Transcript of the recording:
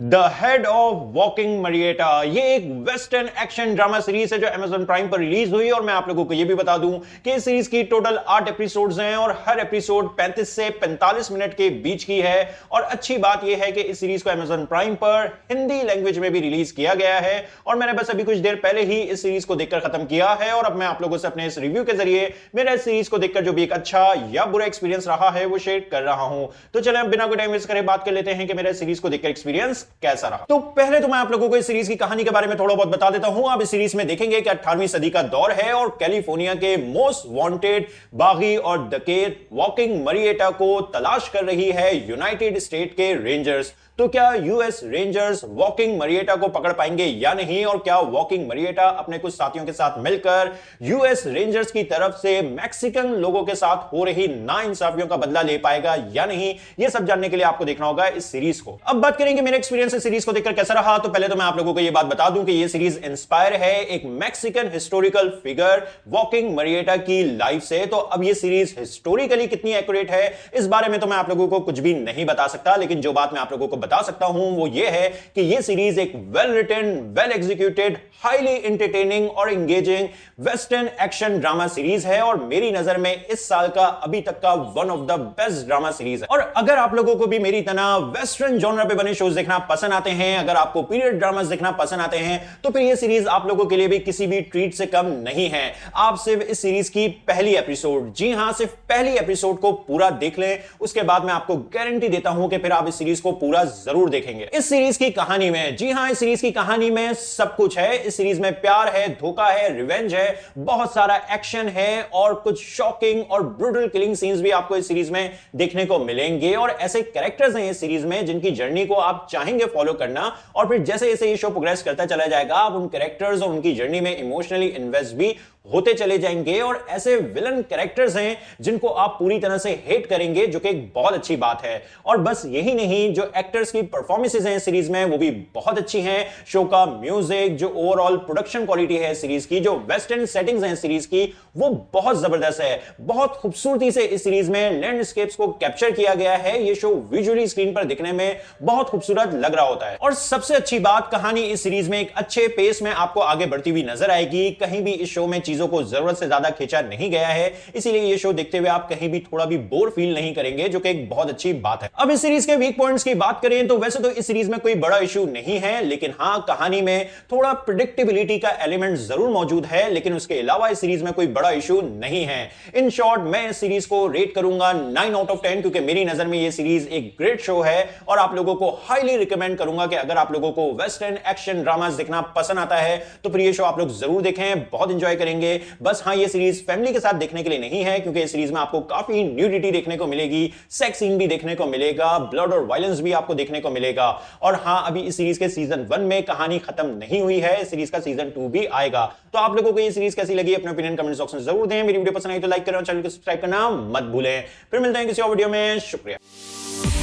The head of walking मरिएटा ये एक western action drama series है जो Amazon प्राइम पर रिलीज हुई और मैं आप लोगों को यह भी बता दूं कि इस सीरीज की टोटल 8 एपिसोड्स हैं और हर एपिसोड 35 से 45 मिनट के बीच की है। और अच्छी बात यह है कि इस सीरीज को Amazon प्राइम पर हिंदी लैंग्वेज में भी रिलीज किया गया है और मैंने बस अभी कुछ देर पहले ही इस सीरीज को देखकर खत्म किया है और अब मैं आप लोगों से अपने इस रिव्यू के जरिए मेरा इस सीरीज को देखकर जो भी एक अच्छा या बुरा एक्सपीरियंस रहा है वो शेयर कर रहा हूं। तो चलें अब बिना कोई टाइम वेस्ट करे बात कर लेते हैं कि मेरा इस सीरीज को देखकर एक्सपीरियंस कैसा रहा। तो पहले तो मैं आप लोगों को इस सीरीज की कहानी के बारे में थोड़ा बहुत बता देता हूं। आप इस सीरीज में देखेंगे कि 18वीं सदी का दौर है और कैलिफोर्निया के मोस्ट वांटेड बागी और डकैत वॉकिंग मरिएटा को तलाश कर रही है यूनाइटेड स्टेट के रेंजर्स। तो क्या यूएस रेंजर्स वॉकिंग मरिएटा को पकड़ पाएंगे या नहीं, और क्या वॉकिंग मरिएटा अपने कुछ साथियों के साथ मिलकर यूएस रेंजर्स की तरफ से मैक्सिकन लोगों के साथ हो रही नाइंसाफियों का बदला ले पाएगा या नहीं, यह सब जानने के लिए आपको देखना होगा इस सीरीज को। अब बात करेंगे मेरा एक्सपीरियंस इस सीरीज को देखकर कैसा रहा। तो पहले तो मैं आप लोगों को यह बात बता दूं कि यह सीरीज इंस्पायर है एक मैक्सिकन हिस्टोरिकल फिगर वॉकिंग मरिएटा की लाइफ से। तो अब यह सीरीज हिस्टोरिकली कितनी एक्यूरेट है इस बारे में तो मैं आप लोगों को कुछ भी नहीं बता सकता, लेकिन जो बात मैं आप लोगों को बता सकता हूं वो ये है कि यह सीरीज एक well written, well executed, highly entertaining और engaging western action drama series है और मेरी नजर में इस साल का अभी तक का one of the best drama series है। और अगर आप लोगों को भी मेरी तरह वेस्टर्न जॉनर पे बने शोज देखना पसंद आते हैं, अगर आपको पीरियड ड्रामास देखना पसंद आते हैं, तो फिर यह सीरीज आप लोगों के लिए भी किसी भी ट्रीट से कम नहीं है। आप सिर्फ इस सीरीज की पहली एपिसोड, जी हां सिर्फ पहली एपिसोड को पूरा देख लें, उसके बाद मैं आपको गारंटी देता हूं कि फिर आप इस सीरीज को पूरा जरूर देखेंगे। इस सीरीज की कहानी में, जी हां इस सीरीज की कहानी में सब कुछ है। इस सीरीज में प्यार है, धोखा है, रिवेंज है, बहुत सारा एक्शन है और कुछ शॉकिंग और ब्रूटल किलिंग सीन्स भी आपको इस सीरीज में देखने को मिलेंगे। और ऐसे कैरेक्टर्स हैं इस सीरीज में जिनकी जर्नी को आप चाहेंगे फॉलो करना और फिर जैसे जैसे ये शो प्रोग्रेस करता चला जाएगा आप उन कैरेक्टर्स और उनकी जर्नी में इमोशनली इन्वेस्ट भी होते चले जाएंगे। और ऐसे विलन कैरेक्टर्स हैं जिनको आप पूरी तरह से हेट करेंगे, जो कि एक बहुत अच्छी बात है। और बस यही नहीं, जो एक्टर्स की परफॉर्मेंसेस हैं सीरीज में वो भी बहुत अच्छी हैं। शो का म्यूजिक, जो ओवरऑल प्रोडक्शन क्वालिटी है सीरीज की, जो वेस्टर्न सेटिंग्स हैं सीरीज की, वो बहुत जबरदस्त है। बहुत खूबसूरती से इस सीरीज में लैंडस्केप्स को कैप्चर किया गया है। ये शो विजुअली स्क्रीन पर दिखने में बहुत खूबसूरत लग रहा होता है। और सबसे अच्छी बात, कहानी इस सीरीज में एक अच्छे पेस में आपको आगे बढ़ती हुई नजर आएगी। कहीं भी इस शो में चीजों को जरूरत से ज्यादा खींचा नहीं गया है, इसीलिए ये शो देखते हुए आप कहीं भी थोड़ा भी बोर फील नहीं करेंगे, जो कि एक बहुत अच्छी बात है। अब इस सीरीज के वीक पॉइंट्स की बात करें तो वैसे तो इस सीरीज में कोई बड़ा इशू नहीं है, लेकिन हां कहानी में थोड़ा प्रेडिक्टेबिलिटी का एलिमेंट जरूर मौजूद है, लेकिन उसके अलावा इस सीरीज में कोई बड़ा इशू नहीं है। इन शॉर्ट मैं इस सीरीज को रेट करूंगा 9 आउट ऑफ 10, क्योंकि मेरी नजर में ये सीरीज एक ग्रेट शो है और आप लोगों को हाईली रिकमेंड करूंगा कि अगर आप लोगों को वेस्टर्न एक्शन ड्रामास देखना पसंद आता है तो फिर ये शो आप लोग जरूर देखें, बहुत इंजॉय करेंगे। बस हाँ, ये सीरीज फैमिली के साथ देखने के लिए नहीं है, क्योंकि इस सीरीज में आपको काफी न्यूडिटी देखने को मिलेगी, सेक्स सीन भी देखने को मिलेगा, ब्लड और वायलेंस भी आपको देखने को मिलेगा। और हाँ, अभी इस सीरीज के सीजन 1 में कहानी खत्म नहीं हुई है, इस सीरीज का सीजन 2 भी आएगा। तो आप लोगों को ये सीरीज कैसी लगी अपने ओपिनियन कमेंट बॉक्स में जरूर दें। मेरी वीडियो पसंद आई तो लाइक करें और चैनल को सब्सक्राइब करना मत भूलें। फिर मिलते हैं किसी और वीडियो में। शुक्रिया।